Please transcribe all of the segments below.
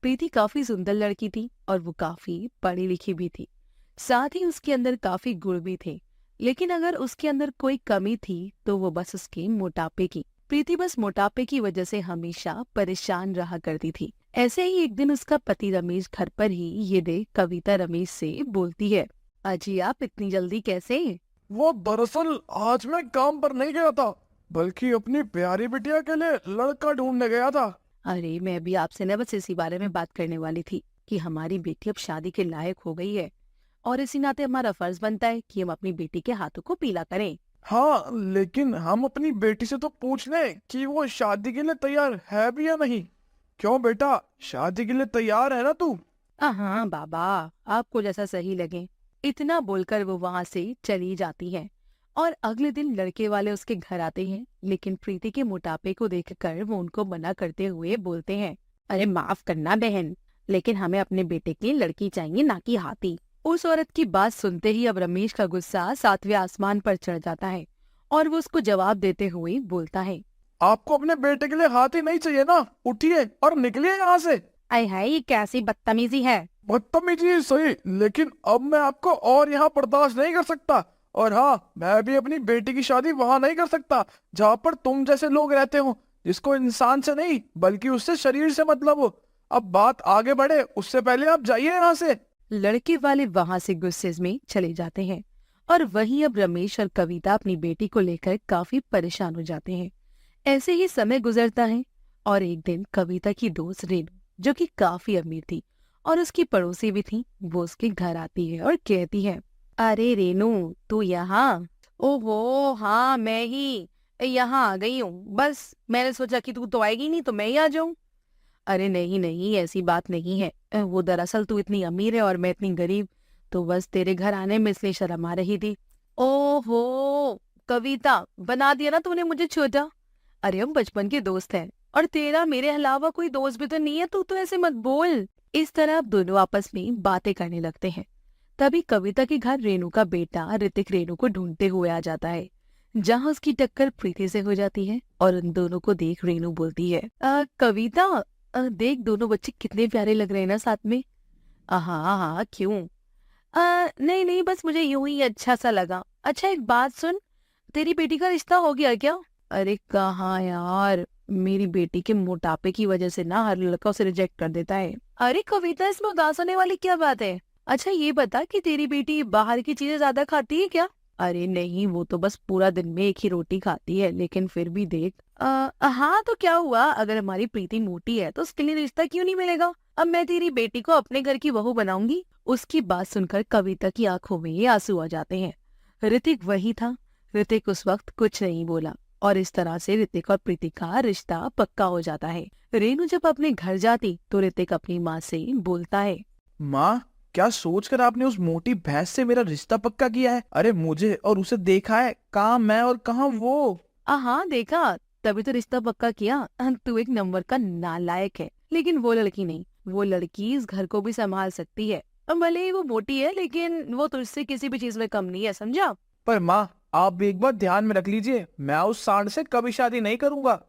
प्रीति काफी सुंदर लड़की थी और वो काफी पढ़ी लिखी भी थी। साथ ही उसके अंदर काफी गुण भी थे। लेकिन अगर उसके अंदर कोई कमी थी तो वो बस उसके मोटापे की। प्रीति बस मोटापे की वजह से हमेशा परेशान रहा करती थी। ऐसे ही एक दिन उसका पति रमेश घर पर ही ये देख कविता रमेश से बोलती है, अजी आप इतनी जल्दी कैसे? वो दरअसल आज मैं काम पर नहीं गया था, बल्कि अपनी प्यारी बिटिया के लिए लड़का ढूंढने गया था। अरे मैं भी आपसे न बस इसी बारे में बात करने वाली थी कि हमारी बेटी अब शादी के लायक हो गई है और इसी नाते हमारा फर्ज बनता है कि हम अपनी बेटी के हाथों को पीला करें। हाँ, लेकिन हम अपनी बेटी से तो पूछ लें कि वो शादी के लिए तैयार है भी या नहीं। क्यों बेटा, शादी के लिए तैयार है ना तू? हाँ बाबा, आपको जैसा सही लगे। इतना बोलकर वो वहां से चली जाती है और अगले दिन लड़के वाले उसके घर आते हैं। लेकिन प्रीति के मोटापे को देखकर वो उनको मना करते हुए बोलते हैं, अरे माफ करना बहन, लेकिन हमें अपने बेटे की लड़की चाहिए, ना कि हाथी। उस औरत की बात सुनते ही अब रमेश का गुस्सा सातवें आसमान पर चढ़ जाता है और वो उसको जवाब देते हुए बोलता है, आपको अपने बेटे के लिए हाथी नहीं चाहिए ना? उठिए और निकलिए यहाँ से। अय हाय ये कैसी बदतमीजी है। बदतमीजी सही, लेकिन अब मैं आपको और यहाँ बर्दाश्त नहीं कर सकता। और हाँ, मैं भी अपनी बेटी की शादी वहां नहीं कर सकता जहाँ पर तुम जैसे लोग रहते हो, जिसको इंसान से नहीं बल्कि उससे शरीर से मतलब हो। अब बात आगे बढ़े उससे पहले आप जाइए यहाँ से। लड़के वाले वहां से गुस्से में चले जाते हैं और वहीं अब रमेश और कविता अपनी बेटी को लेकर काफी परेशान हो जाते हैं। ऐसे ही समय गुजरता है और एक दिन कविता की दोस्त रेनू, जो कि काफी अमीर थी और उसकी पड़ोसी भी थी, वो उसके घर आती है और कहती है, अरे रेनू तू यहाँ? ओहो हाँ मैं ही यहाँ आ गई हूँ, बस मैंने सोचा कि तू तो आएगी नहीं तो मैं ही आ जाऊं। अरे नहीं नहीं ऐसी बात नहीं है, वो दरअसल तू इतनी अमीर है और मैं इतनी गरीब, तो बस तेरे घर आने में इसलिए शर्म आ रही थी। ओहो कविता, बना दिया ना तूने मुझे छोटा। अरे हम बचपन के दोस्त हैं और तेरा मेरे अलावा कोई दोस्त भी तो नहीं है, तू तो ऐसे मत बोल। इस तरह अब दोनों आपस में बातें करने लगते हैं। तभी कविता के घर रेनू का बेटा ऋतिक रेनू को ढूंढते हुए आ जाता है, जहाँ उसकी टक्कर प्रीति से हो जाती है और उन दोनों को देख रेनू बोलती है, कविता देख दोनों बच्चे कितने प्यारे लग रहे हैं ना साथ में। हाँ हाँ क्यों? नहीं नहीं बस मुझे यूं ही अच्छा सा लगा। अच्छा एक बात सुन, तेरी बेटी का रिश्ता हो गया क्या? अरे कहाँ यार, मेरी बेटी के मोटापे की वजह से ना हर लड़का उसे रिजेक्ट कर देता है। अरे कविता इसमें उदास होने वाली क्या बात है? अच्छा ये बता कि तेरी बेटी बाहर की चीजें ज्यादा खाती है क्या? अरे नहीं, वो तो बस पूरा दिन में एक ही रोटी खाती है, लेकिन फिर भी देख। हाँ तो क्या हुआ, अगर हमारी प्रीति मोटी है तो उसके लिए रिश्ता क्यों नहीं मिलेगा? अब मैं तेरी बेटी को अपने घर की बहू बनाऊंगी। उसकी बात सुनकर कविता की आंखों में ये आंसू आ जाते हैं। ऋतिक वही था। ऋतिक उस वक्त कुछ नहीं बोला और इस तरह से ऋतिक और प्रीति का रिश्ता पक्का हो जाता है। रेनू जब अपने घर जाती तो ऋतिक अपनी माँ से बोलता है, माँ, क्या सोचकर आपने उस मोटी भैंस से मेरा रिश्ता पक्का किया है? अरे मुझे और उसे देखा है, कहाँ मैं और कहाँ वो। हाँ देखा, तभी तो रिश्ता पक्का किया। तू एक नंबर का नालायक है, लेकिन वो लड़की नहीं, वो लड़की इस घर को भी संभाल सकती है। अब भले ही वो मोटी है लेकिन वो तुझसे किसी भी चीज में कम नहीं है, समझा? पर माँ, आप भी एक बात ध्यान में रख लीजिए, मैं उस सांड से कभी शादी नहीं करूंगा।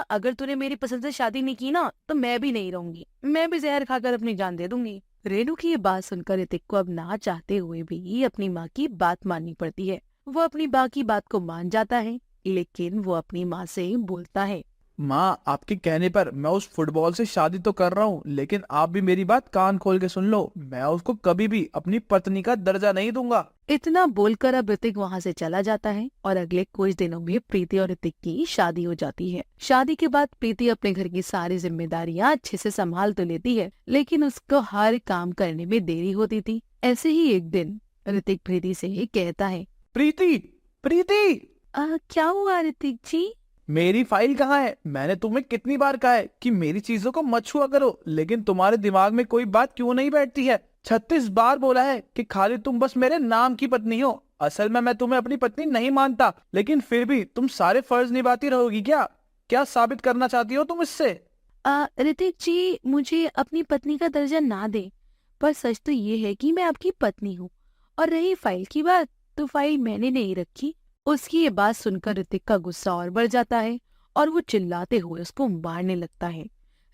अगर तूने मेरी पसंद से शादी नहीं की ना तो मैं भी नहीं रहूंगी, मैं भी जहर खाकर अपनी जान दे दूंगी। रेनू की ये बात सुनकर ऋतिक को अब ना चाहते हुए भी अपनी माँ की बात माननी पड़ती है। वो अपनी माँ की बात को मान जाता है, लेकिन वो अपनी माँ से बोलता है, माँ, आपके कहने पर मैं उस फुटबॉल से शादी तो कर रहा हूँ, लेकिन आप भी मेरी बात कान खोल के सुन लो, मैं उसको कभी भी अपनी पत्नी का दर्जा नहीं दूंगा। इतना बोलकर अब ऋतिक वहाँ से चला जाता है और अगले कुछ दिनों में प्रीति और ऋतिक की शादी हो जाती है। शादी के बाद प्रीति अपने घर की सारी जिम्मेदारियां अच्छे से संभाल तो लेती है, लेकिन उसको हर काम करने में देरी होती थी। ऐसे ही एक दिन ऋतिक प्रीति से कहता है, प्रीति, प्रीति, क्या हुआ ऋतिक जी? मेरी फाइल कहाँ है? मैंने तुम्हें कितनी बार कहा है कि मेरी चीजों को मत छुआ करो, लेकिन तुम्हारे दिमाग में कोई बात क्यों नहीं बैठती है? 36 बार बोला है कि खाली तुम बस मेरे नाम की पत्नी हो। असल में मैं तुम्हें अपनी पत्नी नहीं मानता, लेकिन फिर भी तुम सारे फर्ज निभाती रहोगी क्या? क्या साबित करना चाहती हो तुम इससे? ऋतिक जी मुझे अपनी पत्नी का दर्जा ना दे, पर सच तो ये है कि मैं आपकी पत्नी हूँ। और रही फाइल की बात, तो फाइल मैंने नहीं रखी। उसकी ये बात सुनकर ऋतिक का गुस्सा और बढ़ जाता है और वो चिल्लाते हुए उसको मारने लगता है।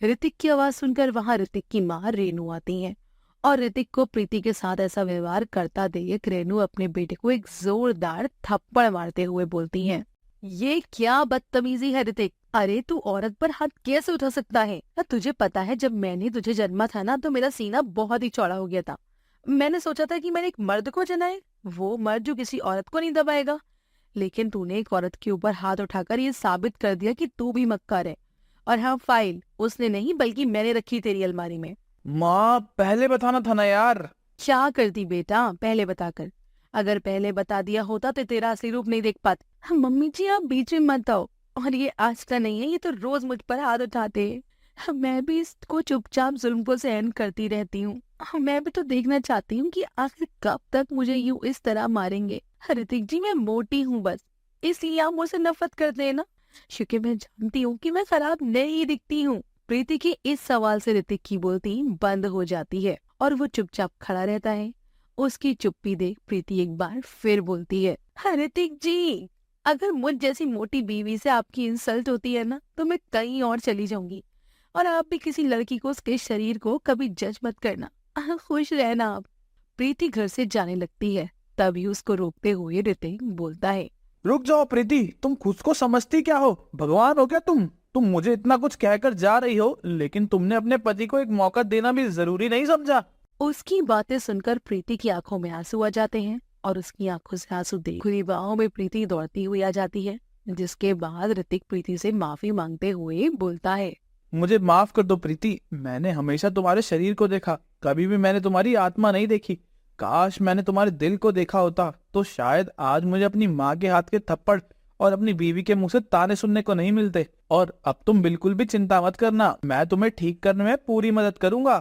ऋतिक की आवाज सुनकर वहां ऋतिक की माँ रेनू आती है और ऋतिक को प्रीति के साथ ऐसा व्यवहार करता देख रेनू अपने बेटे को एक जोरदार थप्पड़ मारते हुए बोलती है, ये क्या बदतमीजी है ऋतिक। अरे तू औरत पर हाथ कैसे उठा सकता है? तुझे पता है जब मैंने तुझे जन्मा था ना तो मेरा सीना बहुत ही चौड़ा हो गया था। मैंने सोचा था कि मैंने एक मर्द को जना है, वो मर्द जो किसी औरत को नहीं दबाएगा। लेकिन तूने एक औरत के ऊपर हाथ उठाकर ये साबित कर दिया कि तू भी मक्कार है। और हाँ, फाइल उसने नहीं बल्कि मैंने रखी तेरी अलमारी में। माँ पहले बताना था ना यार। क्या करती बेटा पहले बताकर? अगर पहले बता दिया होता तो तेरा असली रूप नहीं देख पाते। हाँ, मम्मी जी आप बीच में मत आओ। और ये आज का नहीं है, ये तो रोज मुझ पर हाथ उठाते हैं। हाँ, मैं भी इसको चुपचाप जुल्म को सहन करती रहती हूँ। हाँ, मैं भी तो देखना चाहती हूँ कि आखिर कब तक मुझे यूं इस तरह मारेंगे। ऋतिक जी मैं मोटी हूँ बस, इसलिए आप मुझसे नफरत करते हैं ना, क्योंकि मैं जानती हूँ कि मैं खराब नहीं दिखती हूँ। प्रीति के इस सवाल से ऋतिक की बोलती बंद हो जाती है और वो चुपचाप खड़ा रहता है। उसकी चुप्पी देख प्रीति एक बार फिर बोलती है, हाँ, ऋतिक जी अगर मुझ जैसी मोटी बीवी से आपकी इंसल्ट होती है ना तो मैं कहीं और चली जाऊंगी। और आप भी किसी लड़की को उसके शरीर को कभी जज मत करना। खुश रहना आप। प्रीति घर से जाने लगती है, तभी उसको रोकते हुए ऋतिक बोलता है, रुक जाओ प्रीति, तुम खुद को समझती क्या हो? भगवान हो क्या तुम मुझे इतना कुछ कहकर जा रही हो, लेकिन तुमने अपने पति को एक मौका देना भी जरूरी नहीं समझा। उसकी बातें सुनकर प्रीति की आंखों में आंसू आ जाते हैं और उसकी आंखों से आंसू देख खुली बाहों में प्रीति दौड़ती हुई आ जाती है। जिसके बाद ऋतिक प्रीति से माफी मांगते हुए बोलता है, मुझे माफ कर दो प्रीति, मैंने हमेशा तुम्हारे शरीर को देखा, कभी भी मैंने तुम्हारी आत्मा नहीं देखी। काश मैंने तुम्हारे दिल को देखा होता तो शायद आज मुझे अपनी माँ के हाथ के थप्पड़ और अपनी बीवी के मुंह से ताने सुनने को नहीं मिलते। और अब तुम बिल्कुल भी चिंता मत करना, मैं तुम्हें ठीक करने में पूरी मदद करूंगा।